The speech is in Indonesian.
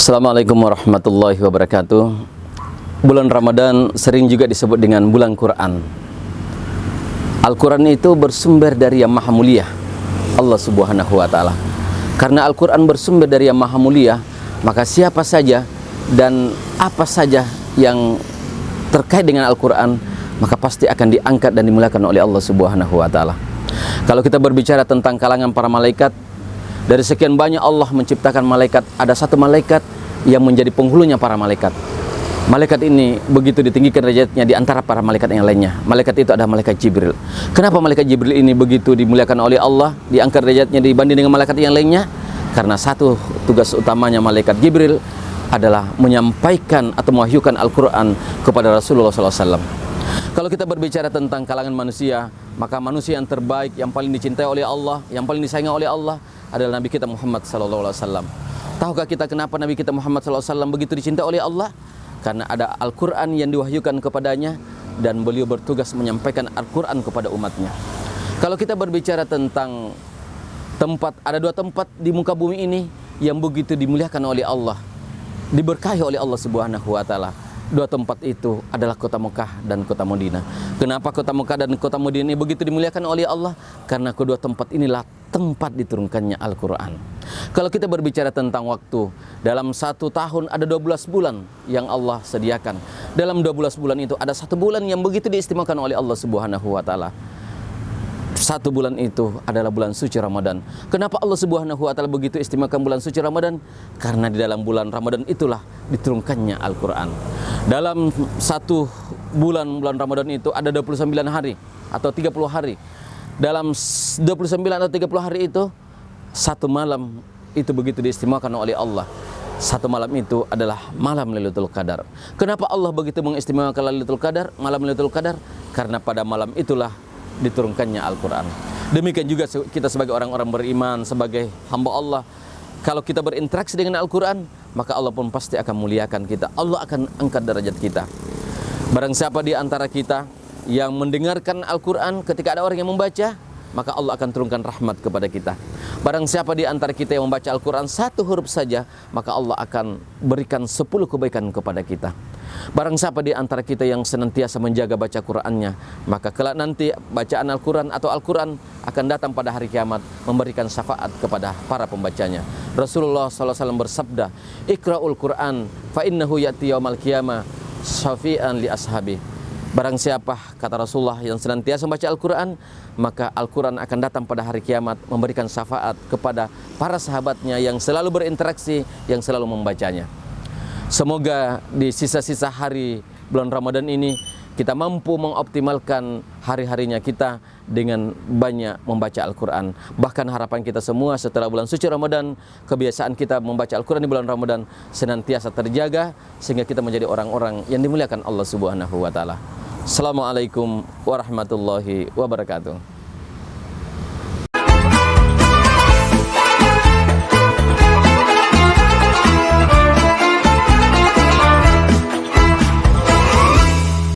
Assalamualaikum warahmatullahi wabarakatuh. Bulan Ramadan sering juga disebut dengan bulan Quran. Al-Quran itu bersumber dari Yang Maha Mulia, Allah Subhanahu wa Ta'ala. Karena Al-Quran bersumber dari Yang Maha Mulia, maka siapa saja dan apa saja yang terkait dengan Al-Quran, maka pasti akan diangkat dan dimuliakan oleh Allah Subhanahu wa Ta'ala. Kalau kita berbicara tentang kalangan para malaikat, dari sekian banyak Allah menciptakan malaikat, ada satu malaikat yang menjadi penghulunya para malaikat. Malaikat ini begitu ditinggikan derajatnya di antara para malaikat yang lainnya. Malaikat itu adalah malaikat Jibril. Kenapa malaikat Jibril ini begitu dimuliakan oleh Allah, diangkat derajatnya dibanding dengan malaikat yang lainnya? Karena satu tugas utamanya malaikat Jibril adalah menyampaikan atau mewahyukan Al-Quran kepada Rasulullah SAW. Kalau kita berbicara tentang kalangan manusia, maka manusia yang terbaik, yang paling dicintai oleh Allah, yang paling disayangi oleh Allah adalah Nabi kita Muhammad SAW. Tahukah kita kenapa Nabi kita Muhammad SAW begitu dicintai oleh Allah? Karena ada Al-Quran yang diwahyukan kepadanya dan beliau bertugas menyampaikan Al-Quran kepada umatnya. Kalau kita berbicara tentang tempat, ada dua tempat di muka bumi ini yang begitu dimuliakan oleh Allah, diberkahi oleh Allah Subhanahu wa Ta'ala. Dua tempat itu adalah kota Mekah dan kota Madinah. Kenapa kota Mekah dan kota Madinah ini begitu dimuliakan oleh Allah? Karena kedua tempat inilah tempat diturunkannya Al-Quran. Kalau kita berbicara tentang waktu, dalam satu tahun ada 12 bulan yang Allah sediakan. Dalam 12 bulan itu ada satu bulan yang begitu diistimewakan oleh Allah Subhanahu wa Ta'ala. Satu bulan itu adalah bulan suci Ramadan. Kenapa Allah Subhanahu wa Ta'ala begitu istimewakan bulan suci Ramadan? Karena di dalam bulan Ramadan itulah diturunkannya Al-Quran. Dalam satu bulan Ramadan itu ada 29 hari atau 30 hari. Dalam 29 atau 30 hari itu, satu malam itu begitu diistimewakan oleh Allah. Satu malam itu adalah malam Lailatul Qadar. Kenapa Allah begitu mengistimewakan Lailatul Qadar, malam Lailatul Qadar? Karena pada malam itulah diturunkannya Al-Quran. Demikian juga kita sebagai orang-orang beriman, sebagai hamba Allah, kalau kita berinteraksi dengan Al-Quran, maka Allah pun pasti akan muliakan kita. Allah akan angkat derajat kita. Barang siapa di antara kita yang mendengarkan Al-Quran, ketika ada orang yang membaca, maka Allah akan turunkan rahmat kepada kita. Barang siapa di antara kita yang membaca Al-Quran satu huruf saja, maka Allah akan berikan 10 kebaikan kepada kita. Barang siapa di antara kita yang senantiasa menjaga baca Qur'annya, maka kelak nanti bacaan Al-Quran atau Al-Quran akan datang pada hari kiamat memberikan syafaat kepada para pembacanya. Rasulullah SAW bersabda, "Iqra'ul Qur'an fa innahu ya'ti yaumal qiyamah syafi'an li ashabi." Barang siapa, kata Rasulullah, yang senantiasa membaca Al-Quran, maka Al-Quran akan datang pada hari kiamat memberikan syafaat kepada para sahabatnya yang selalu berinteraksi, yang selalu membacanya. Semoga di sisa-sisa hari bulan Ramadan ini kita mampu mengoptimalkan hari-harinya kita dengan banyak membaca Al-Quran. Bahkan harapan kita semua setelah bulan suci Ramadan, kebiasaan kita membaca Al-Quran di bulan Ramadan senantiasa terjaga, sehingga kita menjadi orang-orang yang dimuliakan Allah Subhanahu wa Ta'ala. Assalamualaikum warahmatullahi wabarakatuh.